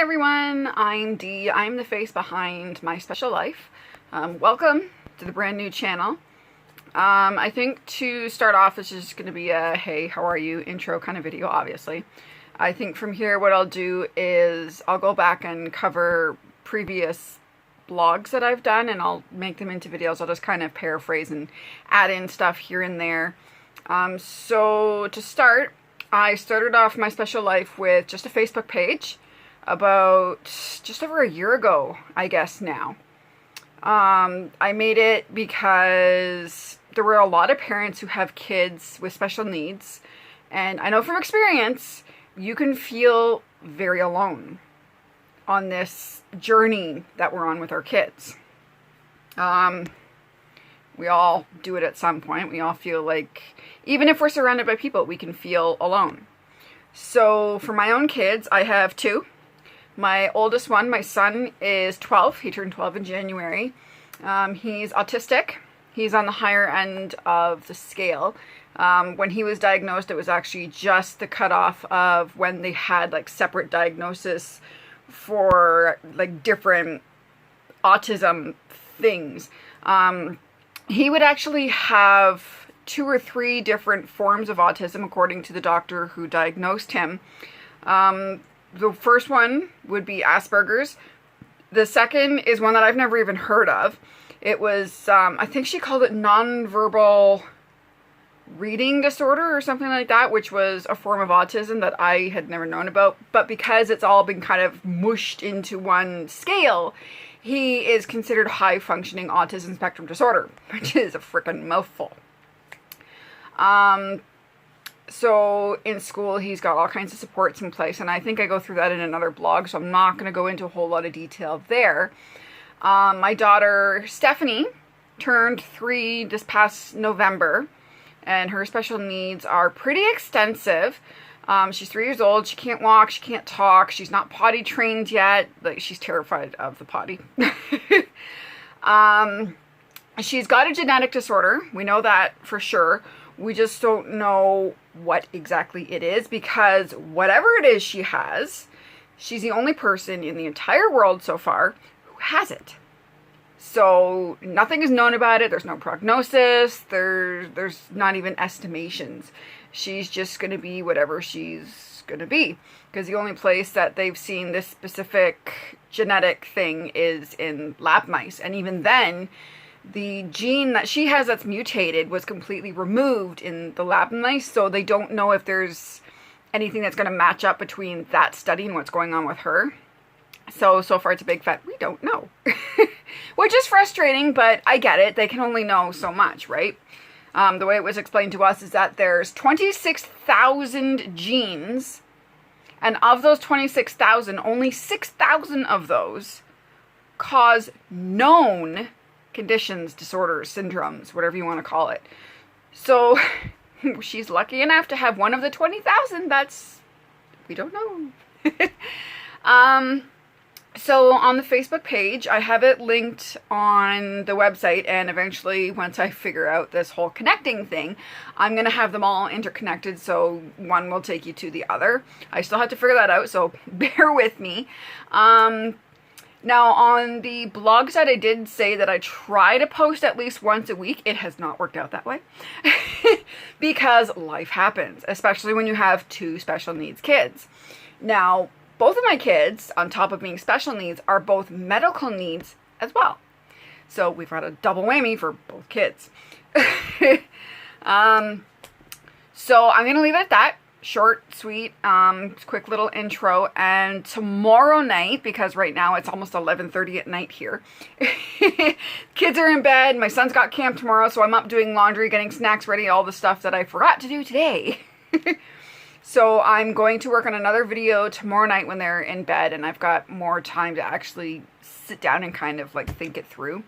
everyone, I'm Dee. I'm the face behind My Special Life. Welcome to the brand new channel. I think to start off, this is just going to be a hey, how are you intro kind of video, obviously. I think from here what I'll do is I'll go back and cover previous blogs that I've done and I'll make them into videos. I'll just kind of paraphrase and add in stuff here and there. So to start, I started off My Special Life with just a Facebook page about just over a year ago, I guess now. I made it because there were a lot of parents who have kids with special needs, and I know from experience you can feel very alone on this journey that we're on with our kids. We all do it at some point. We all feel like, even if we're surrounded by people, we can feel alone. So for my own kids, I have two. My oldest one, my son, is 12. He turned 12 in January. He's autistic. He's on the higher end of the scale. When he was diagnosed, it was actually just the cutoff of when they had like separate diagnosis for like different autism things. He would actually have 2 or 3 different forms of autism according to the doctor who diagnosed him. The first one would be Asperger's. The second is one that I've never even heard of. It was, I think she called it nonverbal reading disorder or something like that, which was a form of autism that I had never known about. But because it's all been kind of mushed into one scale, he is considered high-functioning autism spectrum disorder, which is a frickin' mouthful. So in school, he's got all kinds of supports in place, and I think I go through that in another blog, so I'm not going to go into a whole lot of detail there. My daughter, Stephanie, turned 3 this past November, and her special needs are pretty extensive. She's 3 years old. She can't walk. She can't talk. She's not potty trained yet. Like, she's terrified of the potty. She's got a genetic disorder. We know that for sure. We just don't know what exactly it is, because whatever it is she has, she's the only person in the entire world so far who has it. So nothing is known about it. There's no prognosis. There's not even estimations. She's just going to be whatever she's going to be, because the only place that they've seen this specific genetic thing is in lab mice. And even then, the gene that she has that's mutated was completely removed in the lab mice, so they don't know if there's anything that's going to match up between that study and what's going on with her. So far it's a big fat, we don't know. Which is frustrating, but I get it. They can only know so much, right? The way it was explained to us is that there's 26,000 genes, and of those 26,000, only 6,000 of those cause known conditions, disorders, syndromes, whatever you want to call it. So she's lucky enough to have one of the 20,000. We don't know. So on the Facebook page, I have it linked on the website, and eventually, once I figure out this whole connecting thing, I'm going to have them all interconnected, so one will take you to the other. I still have to figure that out, so bear with me. Now, on the blogs that I did say that I try to post at least once a week, it has not worked out that way. Because life happens, especially when you have 2 special needs kids. Now, both of my kids, on top of being special needs, are both medical needs as well. So we've got a double whammy for both kids. So I'm going to leave it at that. Short, sweet, quick little intro. And tomorrow night, because right now it's almost 11:30 at night here, kids are in bed. My son's got camp tomorrow, so I'm up doing laundry, getting snacks ready, all the stuff that I forgot to do today. So I'm going to work on another video tomorrow night when they're in bed, and I've got more time to actually sit down and kind of like think it through.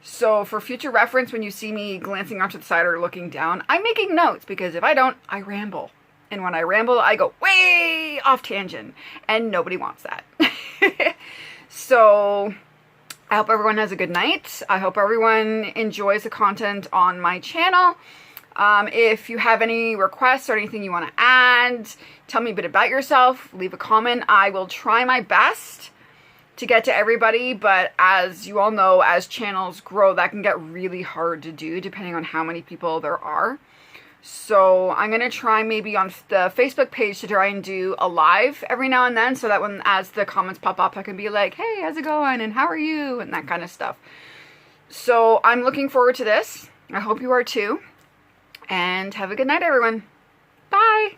So for future reference, when you see me glancing off to the side or looking down, I'm making notes, because if I don't, I ramble. And when I ramble, I go way off tangent, and nobody wants that. So I hope everyone has a good night. I hope everyone enjoys the content on my channel. If you have any requests or anything you want to add, tell me a bit about yourself, leave a comment. I will try my best to get to everybody, but as you all know, as channels grow, that can get really hard to do depending on how many people there are. So I'm going to try maybe on the Facebook page to try and do a live every now and then, so that when as the comments pop up, I can be like, hey, how's it going? And how are you? And that kind of stuff. So I'm looking forward to this. I hope you are too. And have a good night, everyone. Bye.